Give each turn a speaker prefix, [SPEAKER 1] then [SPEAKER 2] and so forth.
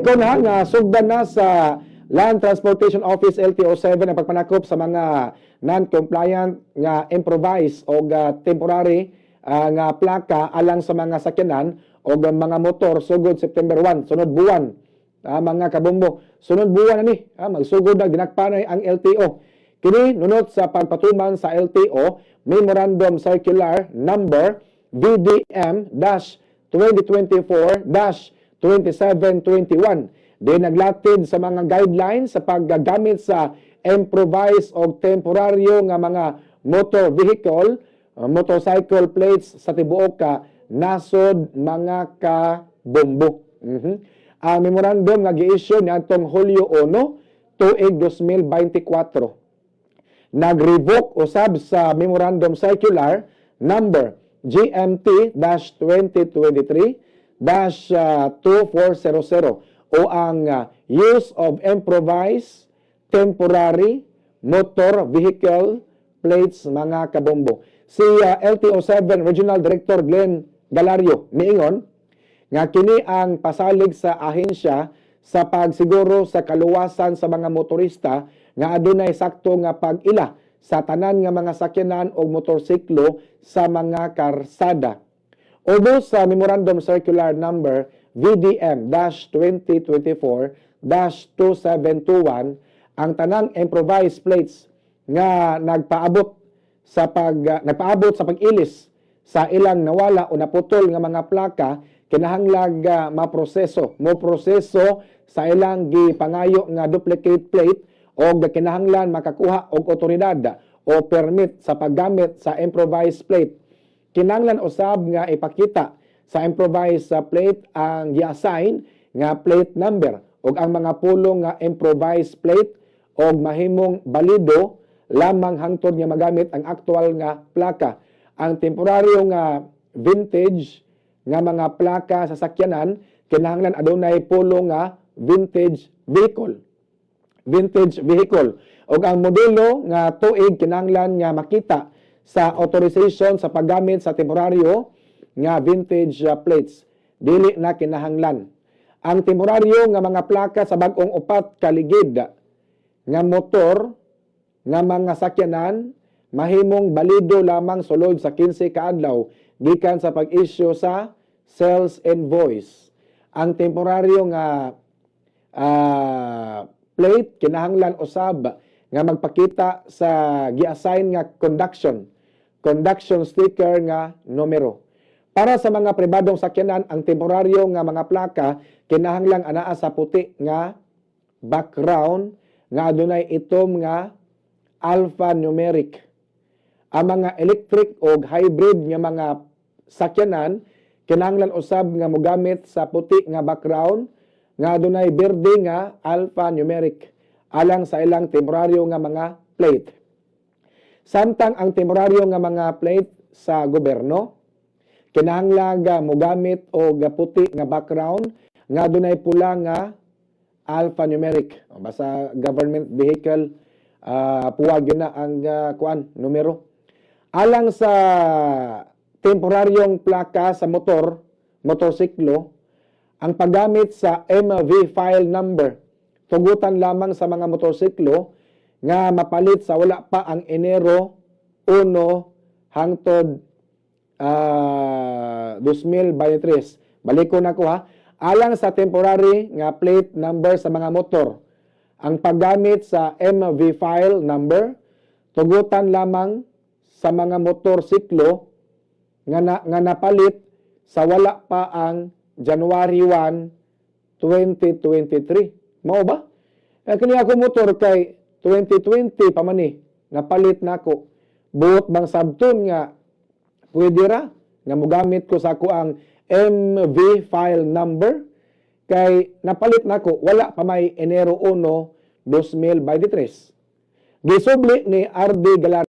[SPEAKER 1] Ikaw na nga sugdan na sa Land Transportation Office LTO7 ang pagpanakop sa mga non-compliant nga improvised o temporary nga plaka alang sa mga sakyanan o mga motor sugod September 1, sunod buwan. Mga kabombo, sunod buwan na ni, magsugod na ginakpanay ang LTO. Kini nunot sa pagpatuman sa LTO Memorandum Circular Number VDM-2024-2721. Di naglatid sa mga guidelines sa paggagamit sa improvised o temporaryo nga mga motor vehicle, motorcycle plates sa tibuok ka nasod mga kabombo. Ang memorandum nga gi-issue niadtong Hulyo 1, tuig 2024. Nag-revoke usab sa Memorandum Circular Number GMT-2023-2400 o ang use of improvised temporary motor vehicle plates mga kabombo. Si LTO7 Regional Director Glenn Galario miingon nga kini ang pasalig sa ahensya sa pagsiguro sa kaluwasan sa mga motorista nga adunay sakto nga pag-ila sa tanan nga mga sakyanan o motorsiklo sa mga karsada. Although sa Memorandum Circular Number VDM-2024-2721 ang tanang improvised plates nga nagpaabot sa pag-ilis sa ilang nawala o naputol nga mga plaka kinahanglag mo proseso sa ilang gipangayo nga duplicate plate o kinahanglan makakuha og otoridad o permit sa paggamit sa improvised plate. Kinahanglan usab nga ipakita sa improvised plate ang gi-assign nga plate number ug ang mga pulong nga improvised plate og mahimong balido lamang hangtod nga magamit ang aktual nga plaka. Ang temporaryo nga vintage nga mga plaka sa sakyanan kinahanglan adunay pulong nga vintage vehicle ug ang modelo nga tuig kinahanglan nga makita sa authorization sa paggamit sa temporaryo nga vintage plates. Dili na kinahanglan ang temporaryo nga mga plaka sa bag-ong upat ka ligid nga motor nga mga sakyanan mahimong balido lamang sulod sa 15 ka adlaw gikan sa pag-issue sa sales invoice. Ang temporaryo nga plate kinahanglan usab nga magpakita sa gi-assign nga conduction sticker nga numero. Para sa mga pribadong sakyanan, ang temporaryo nga mga plaka kinahanglan anaa sa puti nga background nga adunay itom nga alphanumeric. Ang mga electric o hybrid nga mga sakyanan kinahanglan usab nga mogamit sa puti nga background nga adunay berde nga alphanumeric alang sa ilang temporaryo nga mga plate. Samtang ang temporaryo nga mga plate sa gobyerno kinahanglan mogamit og puti nga background nga adunay pula nga alphanumeric. Basta government vehicle puwag yun na ang numero. Alang sa temporaryong plaka sa motorsiklo, ang paggamit sa MV file number, tugutan lamang sa mga motorsiklo nga mapalit sa wala pa ang Enero 1 hangtod 2023. Baliko na ko ha. Alang sa temporary nga plate number sa mga motor, ang paggamit sa MV file number, tugutan lamang sa mga motorsiklo nga napalit sa wala pa ang January 1, 2023. Mao ba? Kini ako motor kay 2020 pa man ni napalit nako. Buot bang sabton nga pwede ra nga mogamit ko sa ako ang MV file number kay napalit nako wala pa may Enero 1, 2023. Gisubli ni RD Galario